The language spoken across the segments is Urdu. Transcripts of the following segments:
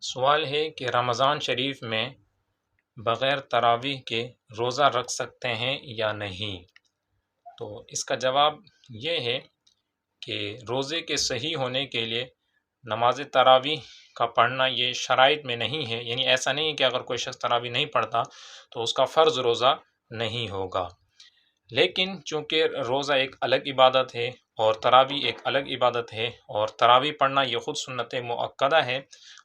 سوال ہے کہ رمضان شریف میں بغیر تراویح کے روزہ رکھ سکتے ہیں یا نہیں؟ تو اس کا جواب یہ ہے کہ روزے کے صحیح ہونے کے لیے نماز تراویح کا پڑھنا یہ شرائط میں نہیں ہے، یعنی ایسا نہیں کہ اگر کوئی شخص تراویح نہیں پڑھتا تو اس کا فرض روزہ نہیں ہوگا۔ لیکن چونکہ روزہ ایک الگ عبادت ہے اور تراویح ایک الگ عبادت ہے، اور تراویح پڑھنا یہ خود سنت مؤکدہ ہے،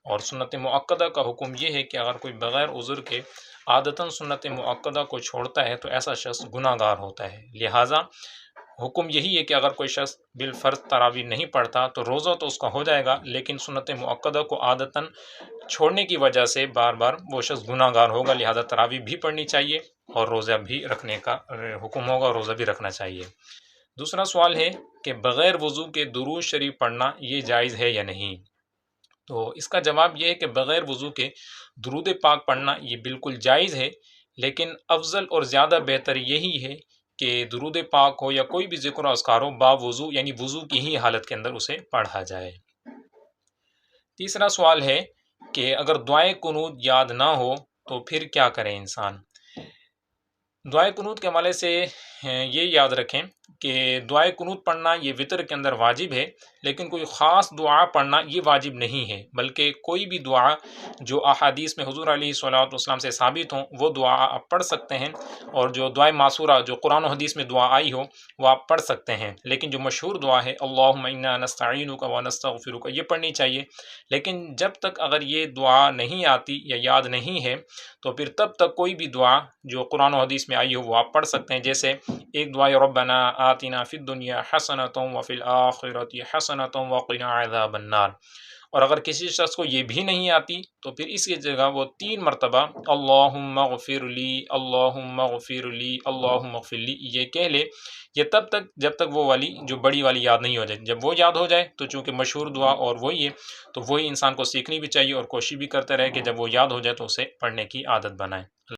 اور سنت مؤکدہ کا حکم یہ ہے کہ اگر کوئی بغیر عذر کے عادتاً سنت مؤکدہ کو چھوڑتا ہے تو ایسا شخص گناہ گار ہوتا ہے۔ لہٰذا حکم یہی ہے کہ اگر کوئی شخص بالفرض تراویح نہیں پڑھتا تو روزہ تو اس کا ہو جائے گا، لیکن سنت مؤکدہ کو عادتاً چھوڑنے کی وجہ سے بار بار وہ شخص گناہ گار ہوگا، لہذا تراویح بھی پڑھنی چاہیے اور روزہ بھی رکھنے کا حکم ہوگا اور روزہ بھی رکھنا چاہیے۔ دوسرا سوال ہے کہ بغیر وضو کے درود شریف پڑھنا یہ جائز ہے یا نہیں؟ تو اس کا جواب یہ ہے کہ بغیر وضو کے درود پاک پڑھنا یہ بالکل جائز ہے، لیکن افضل اور زیادہ بہتر یہی ہے کہ درود پاک ہو یا کوئی بھی ذکر و اذکار ہو با وضو، یعنی وضو کی ہی حالت کے اندر اسے پڑھا جائے۔ تیسرا سوال ہے کہ اگر دعائے قنوت یاد نہ ہو تو پھر کیا کرے انسان؟ دعائے قنوت کے حوالے سے یہ یاد رکھیں کہ دعائے قنوت پڑھنا یہ وتر کے اندر واجب ہے، لیکن کوئی خاص دعا پڑھنا یہ واجب نہیں ہے، بلکہ کوئی بھی دعا جو احادیث میں حضور علیہ الصلوۃ والسلام سے ثابت ہوں وہ دعا آپ پڑھ سکتے ہیں، اور جو دعائے معصورہ جو قرآن و حدیث میں دعا آئی ہو وہ آپ پڑھ سکتے ہیں، لیکن جو مشہور دعا ہے اللہم انا نستعینک ونستغفرک یہ پڑھنی چاہیے۔ لیکن جب تک اگر یہ دعا نہیں آتی یا یاد نہیں ہے تو پھر تب تک کوئی بھی دعا جو قرآن و حدیث میں آئی ہو وہ آپ پڑھ سکتے ہیں، جیسے ایک دعا ربنا آتنا فی الدنیا حسنۃ وفی الآخرۃ حسنۃ وقنا عذاب النار، اور اگر کسی شخص کو یہ بھی نہیں آتی تو پھر اس کی جگہ وہ 3 مرتبہ اللہم اغفر لی اللہم اغفر لی اللہم اغفر لی یہ کہہ لے، یہ تب تک جب تک وہ والی جو بڑی والی یاد نہیں ہو جائے۔ جب وہ یاد ہو جائے تو چونکہ مشہور دعا اور وہی ہے تو وہی انسان کو سیکھنی بھی چاہیے اور کوشش بھی کرتے رہے کہ جب وہ یاد ہو جائے تو اسے پڑھنے کی عادت بنائے۔